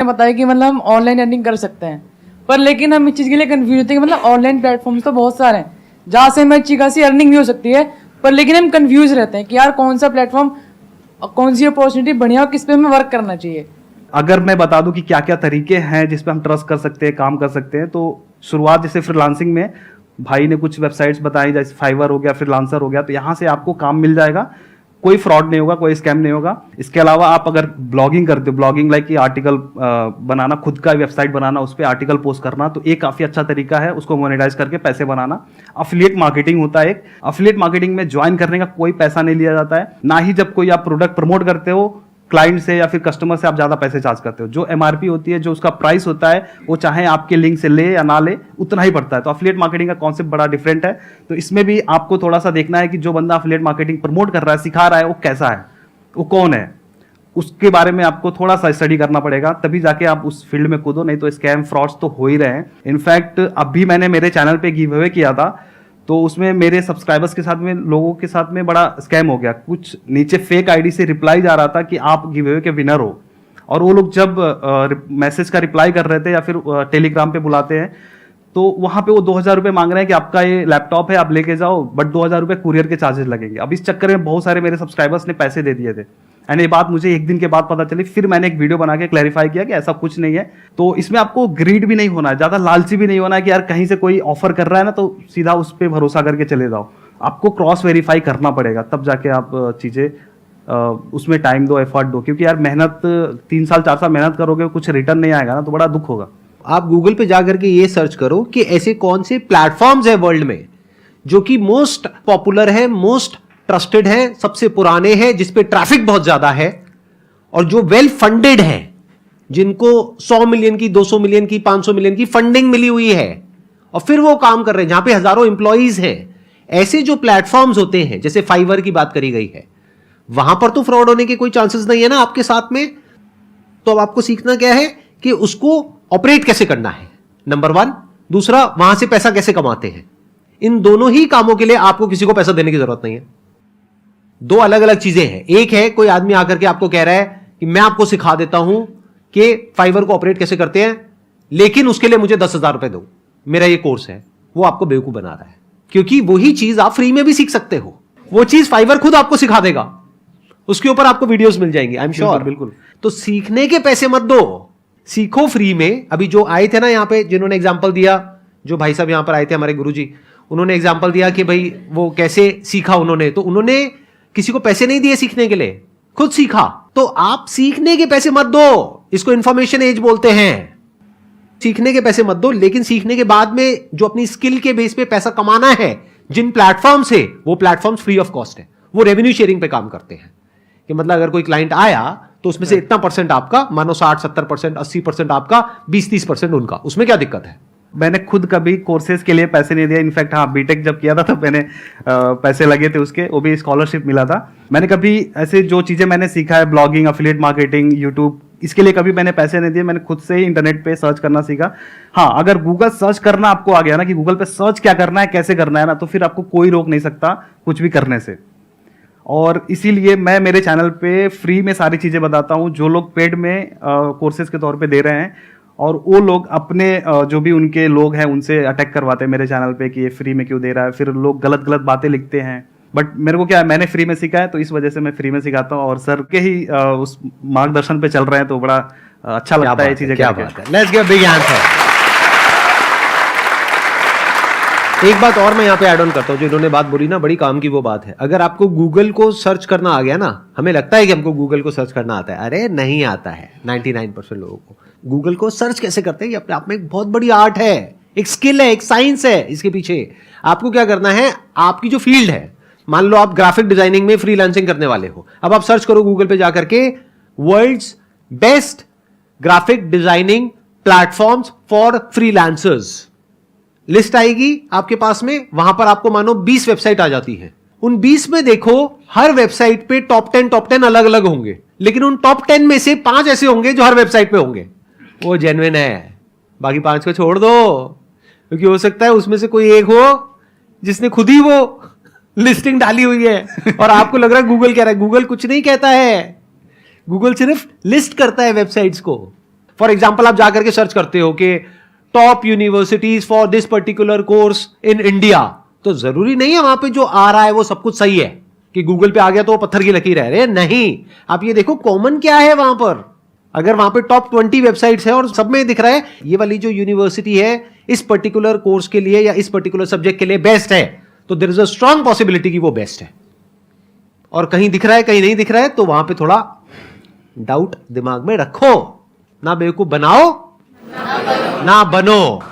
बताया कि मतलब हम ऑनलाइन अर्निंग कर सकते हैं, पर लेकिन हम इस चीज़ के लिए कंफ्यूज होते हैं कि मतलब ऑनलाइन प्लेटफॉर्म्स तो बहुत सारे हैं जहाँ से हमें अच्छी खासी अर्निंग भी हो सकती है, पर लेकिन हम कंफ्यूज रहते हैं कि यार कौन सा प्लेटफॉर्म, कौन सी अपॉर्चुनिटी बढ़िया और किस पे हमें वर्क करना चाहिए। अगर मैं बता दूं कि क्या क्या तरीके हैं जिस पे हम ट्रस्ट कर सकते हैं, काम कर सकते हैं, तो शुरुआत जैसे फ्रीलांसिंग में भाई ने कुछ वेबसाइट्स बताई, जैसे फाइवर हो गया, फ्रीलांसर हो गया, तो यहाँ से आपको काम मिल जाएगा, कोई फ्रॉड नहीं होगा, कोई स्कैम नहीं होगा। इसके अलावा आप अगर ब्लॉगिंग करते हो, ब्लॉगिंग लाइक कि आर्टिकल बनाना, खुद का वेबसाइट बनाना, उस पर आर्टिकल पोस्ट करना, तो एक काफ़ी अच्छा तरीका है उसको मोनेटाइज करके पैसे बनाना। अफिलिएट मार्केटिंग होता है एक, अफिलिएट मार्केटिंग में ज्वाइन करने का कोई पैसा नहीं लिया जाता है, ना ही जब कोई आप प्रोडक्ट प्रमोट करते हो क्लाइंट से या फिर कस्टमर से आप ज्यादा पैसे चार्ज करते हो। जो एमआरपी होती है, जो उसका प्राइस होता है, वो चाहे आपके लिंक से ले या ना ले, उतना ही पड़ता है। तो अफिलिएट मार्केटिंग का कॉन्सेप्ट बड़ा डिफरेंट है। तो इसमें भी आपको थोड़ा सा देखना है कि जो बंदा अफिलिएट मार्केटिंग प्रमोट कर रहा है, सिखा रहा है, वो कैसा है, वो कौन है, उसके बारे में आपको थोड़ा सा स्टडी करना पड़ेगा, तभी जाके आप उस फील्ड में कूदो, नहीं तो स्कैम फ्रॉड्स तो हो ही रहे हैं। इनफैक्ट अभी मैंने मेरे चैनल पे गिव अवे किया था, तो उसमें मेरे सब्सक्राइबर्स के साथ में, लोगों के साथ में बड़ा स्कैम हो गया। कुछ नीचे फेक आईडी से रिप्लाई जा रहा था कि आप गिव अवे के विनर हो, और वो लोग जब मैसेज का रिप्लाई कर रहे थे या फिर टेलीग्राम पे बुलाते हैं, तो वहां पे वो 2000 रुपये मांग रहे हैं कि आपका ये लैपटॉप है, आप लेके जाओ, बट 2000 रुपये कुरियर के चार्जेस लगेंगे। अब इस चक्कर में बहुत सारे मेरे सब्सक्राइबर्स ने पैसे दे दिए थे, एंड ये बात मुझे एक दिन के बाद पता चली। फिर मैंने एक वीडियो बना के क्लैरिफाई किया कि ऐसा कुछ नहीं है। तो इसमें आपको ग्रीड भी नहीं होना है, ज्यादा लालची भी नहीं होना है कि यार कहीं से कोई ऑफर कर रहा है ना तो सीधा उस पर भरोसा करके चले जाओ। आपको क्रॉस वेरीफाई करना पड़ेगा, तब जाके आप चीजें उसमें टाइम दो, एफर्ट दो, क्योंकि यार मेहनत 3 साल 4 साल मेहनत करोगे, कुछ रिटर्न नहीं आएगा ना, तो बड़ा दुख होगा। आप गूगल पे जा करके ये सर्च करो कि ऐसे कौन से प्लेटफॉर्म्स है वर्ल्ड में जो कि मोस्ट पॉपुलर है, मोस्ट ट्रस्टेड है, सबसे पुराने हैं, जिसपे ट्रैफिक बहुत ज्यादा है, और जो वेल फंडेड है, जिनको 100 मिलियन की, 200 मिलियन की, 500 मिलियन की फंडिंग मिली हुई है, और फिर वो काम कर रहे हैं, जहां पे हजारों इंप्लॉइज हैं। ऐसे जो प्लेटफॉर्म्स होते हैं, जैसे फाइवर की बात करी गई है, वहां पर तो फ्रॉड होने के कोई चांसेस नहीं है ना आपके साथ में। तो अब आपको सीखना क्या है कि उसको ऑपरेट कैसे करना है, नंबर 1। दूसरा, वहां से पैसा कैसे कमाते हैं। इन दोनों ही कामों के लिए आपको किसी को पैसा देने की जरूरत नहीं है। 2 अलग अलग चीजें हैं। एक है कोई आदमी आकर के आपको कह रहा है कि मैं आपको सिखा देता हूं कि फाइवर को ऑपरेट कैसे करते हैं, लेकिन उसके लिए मुझे 10,000 रुपए दो, मेरा ये कोर्स है। वो आपको बेवकूफ बना रहा है, क्योंकि वही चीज आप फ्री में भी सीख सकते हो। वो चीज फाइवर खुद आपको सिखा देगा, उसके ऊपर आपको वीडियोस मिल जाएंगे, आई एम श्योर। बिल्कुल। तो सीखने के पैसे मत दो, सीखो फ्री में। अभी जो आए थे ना यहाँ पे, जिन्होंने एग्जाम्पल दिया, जो भाई साहब यहाँ पर आए थे हमारे गुरुजी, उन्होंने एग्जाम्पल दिया कि भाई वो कैसे सीखा उन्होंने। तो उन्होंने किसी को पैसे नहीं दिए सीखने के लिए, खुद सीखा। तो आप सीखने के पैसे मत दो, इसको इंफॉर्मेशन एज बोलते हैं। सीखने के पैसे मत दो, लेकिन सीखने के बाद में जो अपनी स्किल के बेस पे पैसा कमाना है, जिन प्लेटफॉर्म से, वो प्लेटफॉर्म्स फ्री ऑफ कॉस्ट है। वो रेवेन्यू शेयरिंग पे काम करते हैं कि मतलब अगर कोई क्लाइंट आया तो उसमें से इतना परसेंट आपका, मानो 60-70%, 80% आपका, 20-30% उनका। उसमें क्या दिक्कत है? मैंने खुद कभी कोर्सेज के लिए पैसे नहीं दिया। इनफैक्ट हाँ, बीटेक जब किया था तब मैंने पैसे लगे थे उसके, वो भी स्कॉलरशिप मिला था। मैंने कभी ऐसे जो चीज़ें मैंने सीखा है, ब्लॉगिंग, एफिलिएट मार्केटिंग, यूट्यूब, इसके लिए कभी मैंने पैसे नहीं दिए। मैंने खुद से ही इंटरनेट पे सर्च करना सीखा। हाँ, अगर गूगल सर्च करना आपको आ गया ना कि गूगल पे सर्च क्या करना है, कैसे करना है ना, तो फिर आपको कोई रोक नहीं सकता कुछ भी करने से। और इसीलिए मैं मेरे चैनल पे फ्री में सारी चीज़ें बताता हूँ। जो लोग पेड में कोर्सेज के तौर पे दे रहे हैं, और वो लोग अपने जो भी उनके लोग हैं उनसे अटैक करवाते हैं मेरे चैनल पे कि ये फ्री में क्यों दे रहा है। फिर लोग गलत गलत बातें लिखते हैं, बट मेरे को क्या है, मैंने फ्री में सीखा है, तो इस वजह से मैं फ्री में सिखाता हूँ, और सर के ही उस मार्गदर्शन पे चल रहे हैं, तो बड़ा अच्छा लगता है ये चीज़ें। क्या बात है, लेट्स गिव बिग आंसर। एक बात और मैं यहाँ पे ऐड ऑन करता हूँ, जो इन्होंने बात बोली ना, बड़ी काम की वो बात है। अगर आपको गूगल को सर्च करना आ गया ना, हमें लगता है कि हमको गूगल को सर्च करना आता है, अरे नहीं आता है 99% लोगों को। गूगल को सर्च कैसे करते हैं, ये अपने आप में एक बहुत बड़ी आर्ट है, एक स्किल है, एक साइंस है इसके पीछे। आपको क्या करना है, आपकी जो फील्ड है, मान लो आप ग्राफिक डिजाइनिंग में फ्रीलांसिंग करने वाले हो, अब आप सर्च करो गूगल पे जाकर के world's best graphic designing platforms for freelancers, list आएगी आपके पास में। वहां पर आपको मानो 20 वेबसाइट आ जाती है। उन 20 में देखो, हर वेबसाइट पे टॉप 10 अलग अलग होंगे, लेकिन उन टॉप 10 में से 5 ऐसे होंगे जो हर वेबसाइट पे होंगे, वो जेन्युइन है। बाकी 5 को छोड़ दो, क्योंकि हो सकता है उसमें से कोई एक हो जिसने खुद ही वो लिस्टिंग डाली हुई है, और आपको लग रहा है गूगल कह रहा है। गूगल कुछ नहीं कहता है, गूगल सिर्फ लिस्ट करता है वेबसाइट्स को। फॉर एग्जाम्पल आप जाकर के सर्च करते हो कि top universities for this particular course in India, तो जरूरी नहीं है वहां पे जो आ रहा है वो सब कुछ सही है कि गूगल पे आ गया तो वो पत्थर की लकीर है। नहीं, आप ये देखो कॉमन क्या है वहां पर। अगर वहां पे टॉप 20 वेबसाइट्स है और सब में दिख रहा है ये वाली जो यूनिवर्सिटी है इस पर्टिकुलर कोर्स के लिए या इस पर्टिकुलर सब्जेक्ट के लिए बेस्ट है, तो there is a strong possibility कि वो बेस्ट है। और कहीं दिख रहा है कहीं नहीं दिख रहा है, तो वहां पे थोड़ा डाउट दिमाग में रखो। ना बेवकूफ बनाओ ना बनो।